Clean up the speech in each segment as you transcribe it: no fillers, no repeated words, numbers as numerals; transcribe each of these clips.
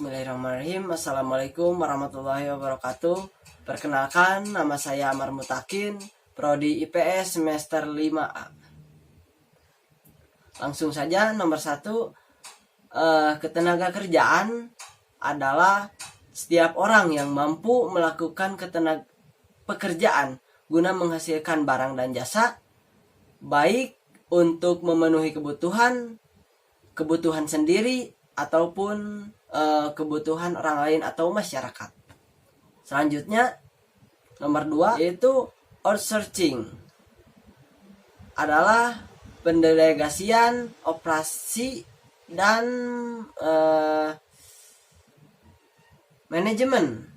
Bismillahirrahmanirrahim. Assalamualaikum warahmatullahi wabarakatuh. Perkenalkan, nama saya Amar Mutakin, Prodi IPS semester 5A. Langsung saja, nomor 1, ketenaga kerjaan adalah setiap orang yang mampu melakukan pekerjaan guna menghasilkan barang dan jasa, baik untuk memenuhi kebutuhan sendiri ataupun kebutuhan orang lain atau masyarakat. Selanjutnya, nomor 2 yaitu outsourcing, adalah pendelegasian operasi dan manajemen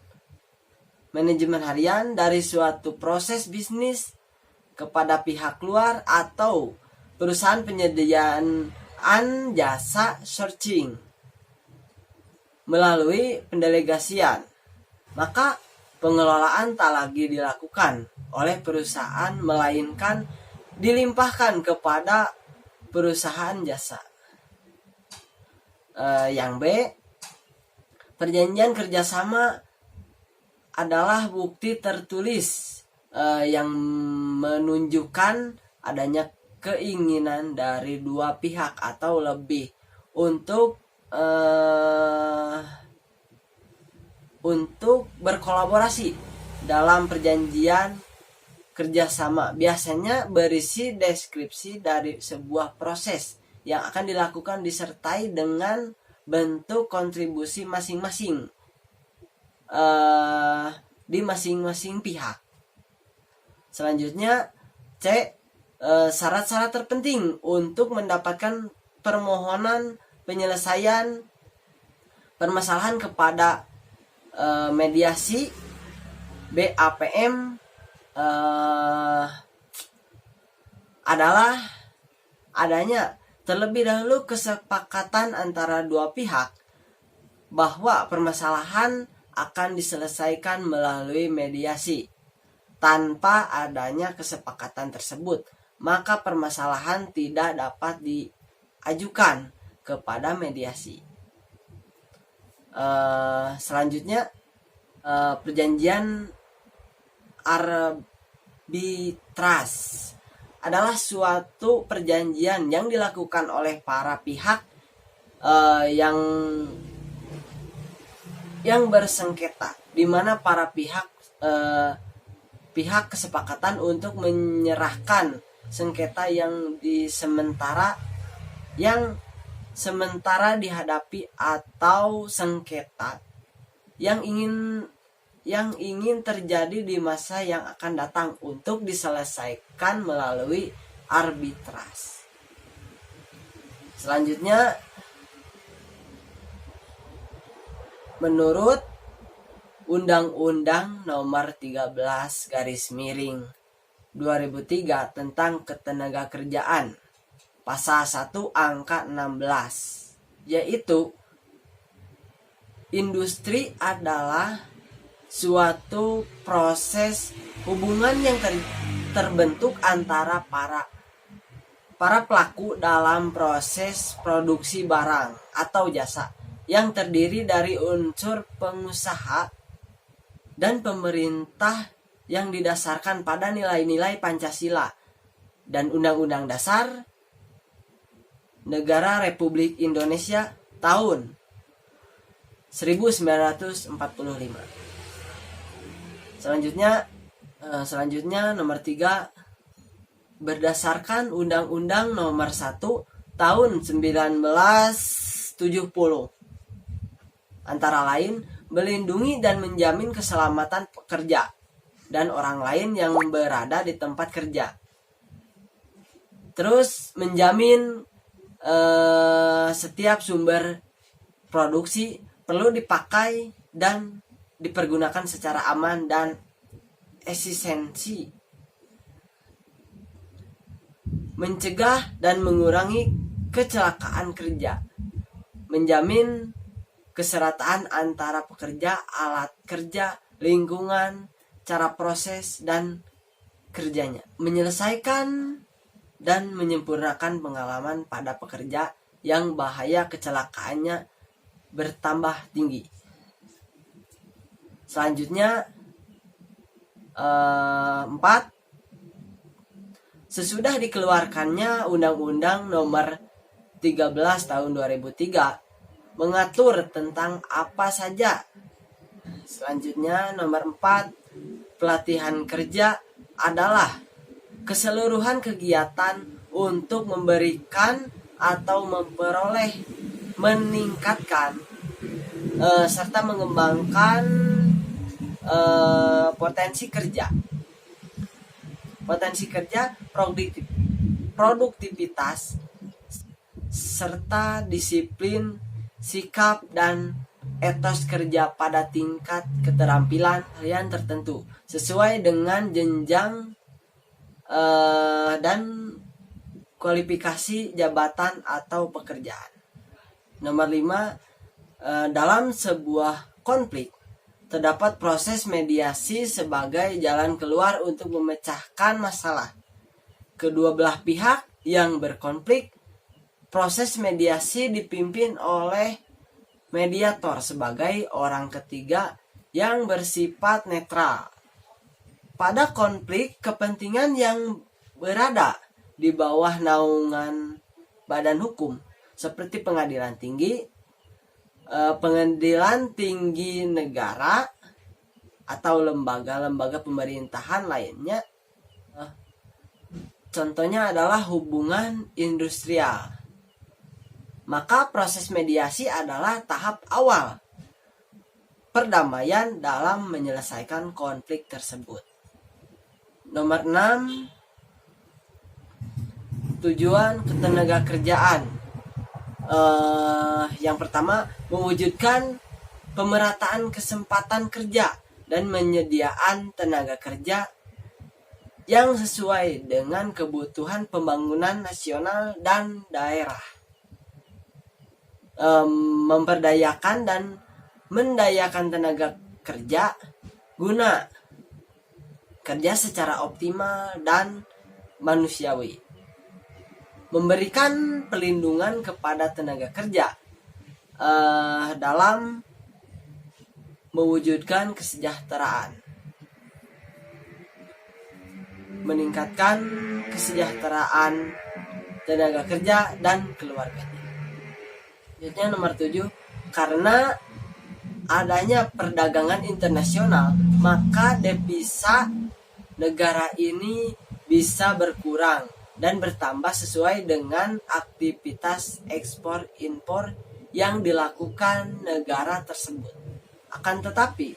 harian dari suatu proses bisnis kepada pihak luar atau perusahaan penyediaan jasa searching melalui pendelegasian. Maka pengelolaan tak lagi dilakukan oleh perusahaan melainkan dilimpahkan kepada perusahaan jasa. Yang B, perjanjian kerjasama adalah bukti tertulis yang menunjukkan adanya keinginan dari dua pihak atau lebih untuk berkolaborasi dalam perjanjian kerjasama. Biasanya berisi deskripsi dari sebuah proses yang akan dilakukan disertai dengan bentuk kontribusi masing-masing di masing-masing pihak. Selanjutnya, C, syarat-syarat terpenting untuk mendapatkan permohonan penyelesaian permasalahan kepada mediasi BAPM adalah adanya terlebih dahulu kesepakatan antara dua pihak bahwa permasalahan akan diselesaikan melalui mediasi. Tanpa adanya kesepakatan tersebut, maka permasalahan tidak dapat diajukan kepada mediasi. Selanjutnya, perjanjian arbitras adalah suatu perjanjian yang dilakukan oleh para pihak yang bersengketa, di mana para pihak kesepakatan untuk menyerahkan sengketa yang sementara dihadapi atau sengketa yang ingin terjadi di masa yang akan datang untuk diselesaikan melalui arbitras. Selanjutnya, menurut Undang-Undang Nomor 13/2003 tentang Ketenagakerjaan, Pasal 1 Angka 16, yaitu industri adalah suatu proses hubungan yang terbentuk antara para pelaku dalam proses produksi barang atau jasa yang terdiri dari unsur pengusaha dan pemerintah yang didasarkan pada nilai-nilai Pancasila dan Undang-Undang Dasar Negara Republik Indonesia tahun 1945. Selanjutnya nomor 3, berdasarkan Undang-Undang Nomor 1 tahun 1970, antara lain melindungi dan menjamin keselamatan pekerja dan orang lain yang berada di tempat kerja. Terus menjamin setiap sumber produksi perlu dipakai dan dipergunakan secara aman dan efisiensi, mencegah dan mengurangi kecelakaan kerja, menjamin keserataan antara pekerja, alat kerja, lingkungan, cara proses dan kerjanya, menyelesaikan dan menyempurnakan pengalaman pada pekerja yang bahaya kecelakaannya bertambah tinggi. Selanjutnya 4. Sesudah dikeluarkannya Undang-Undang Nomor 13 Tahun 2003 mengatur tentang apa saja. Selanjutnya nomor 4, pelatihan kerja adalah keseluruhan kegiatan untuk memberikan atau memperoleh, meningkatkan serta mengembangkan potensi kerja. Potensi kerja, produktivitas, serta disiplin, sikap, dan etos kerja pada tingkat keterampilan kalian tertentu sesuai dengan jenjang dan kualifikasi jabatan atau pekerjaan. Nomor 5, dalam sebuah konflik terdapat proses mediasi sebagai jalan keluar untuk memecahkan masalah. Kedua belah pihak yang berkonflik, proses mediasi dipimpin oleh mediator sebagai orang ketiga yang bersifat netral. Pada konflik, kepentingan yang berada di bawah naungan badan hukum seperti pengadilan tinggi, pengadilan tinggi negara, atau lembaga-lembaga pemerintahan lainnya. Contohnya adalah hubungan industrial. Maka proses mediasi adalah tahap awal perdamaian dalam menyelesaikan konflik tersebut. Nomor 6, tujuan ketenagakerjaan. Yang pertama, mewujudkan pemerataan kesempatan kerja dan penyediaan tenaga kerja yang sesuai dengan kebutuhan pembangunan nasional dan daerah. Memperdayakan dan mendayakan tenaga kerja guna kerja secara optimal dan manusiawi. Memberikan perlindungan kepada tenaga kerja dalam mewujudkan kesejahteraan. Meningkatkan kesejahteraan tenaga kerja dan keluarganya. Selanjutnya nomor 7, karena adanya perdagangan internasional, maka devisa negara ini bisa berkurang dan bertambah sesuai dengan aktivitas ekspor impor yang dilakukan negara tersebut. Akan tetapi,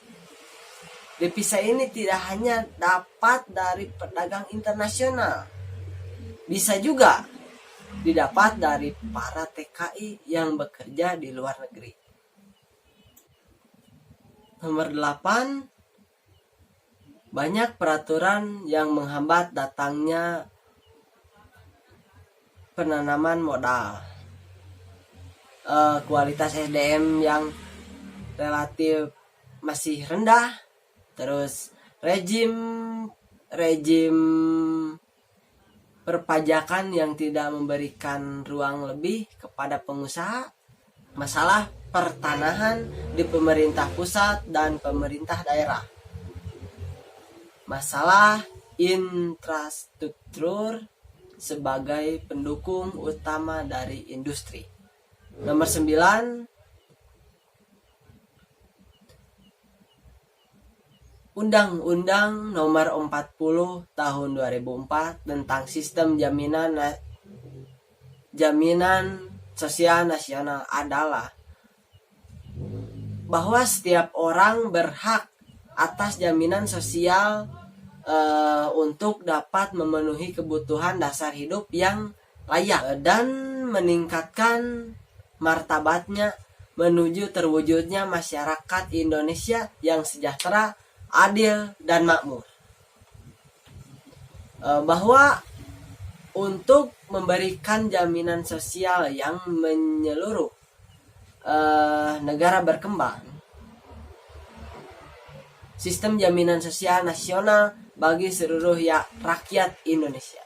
devisa ini tidak hanya dapat dari pedagang internasional, bisa juga didapat dari para TKI yang bekerja di luar negeri. Nomor 8, banyak peraturan yang menghambat datangnya penanaman modal. Kualitas SDM yang relatif masih rendah, terus rejim perpajakan yang tidak memberikan ruang lebih kepada pengusaha, masalah pertanahan di pemerintah pusat dan pemerintah daerah, masalah infrastruktur sebagai pendukung utama dari industri. Nomor 9, Undang-Undang Nomor 40 Tahun 2004 tentang Sistem Jaminan Sosial Nasional adalah bahwa setiap orang berhak atas jaminan sosial untuk dapat memenuhi kebutuhan dasar hidup yang layak dan meningkatkan martabatnya menuju terwujudnya masyarakat Indonesia yang sejahtera, adil, dan makmur. Bahwa untuk memberikan jaminan sosial yang menyeluruh, negara berkembang, sistem jaminan sosial nasional bagi seluruh rakyat Indonesia,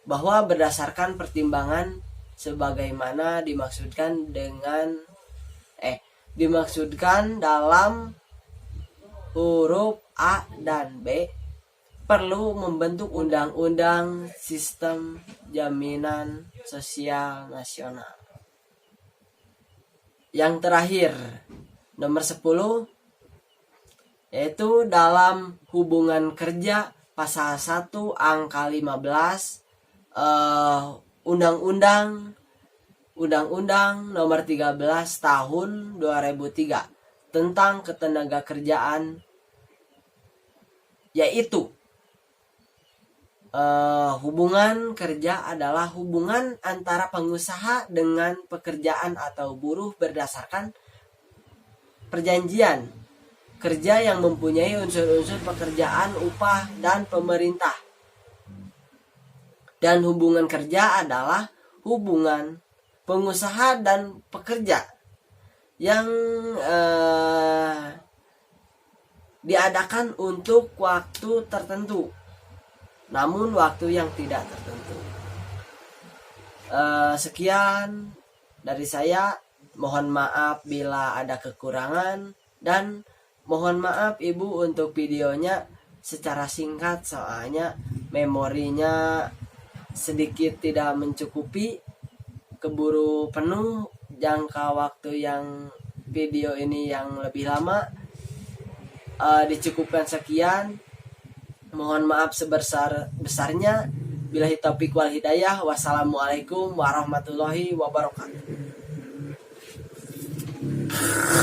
bahwa berdasarkan pertimbangan sebagaimana dimaksudkan dengan dimaksudkan dalam huruf A dan B perlu membentuk undang-undang sistem jaminan sosial nasional. Yang terakhir, nomor 10, yaitu dalam hubungan kerja pasal 1 angka 15 Undang-Undang nomor 13 tahun 2003 tentang ketenagakerjaan, yaitu hubungan kerja adalah hubungan antara pengusaha dengan pekerjaan atau buruh berdasarkan perjanjian kerja yang mempunyai unsur-unsur pekerjaan, upah, dan pemerintah. Dan hubungan kerja adalah hubungan pengusaha dan pekerja yang diadakan untuk waktu tertentu, namun waktu yang tidak tertentu. Sekian dari saya. Mohon maaf bila ada kekurangan, dan mohon maaf Ibu untuk videonya secara singkat, soalnya memorinya sedikit tidak mencukupi, keburu penuh jangka waktu yang video ini yang lebih lama. Dicukupkan sekian. Mohon maaf sebesar-besarnya. Billahi taufiq wal hidayah. Wassalamualaikum warahmatullahi wabarakatuh.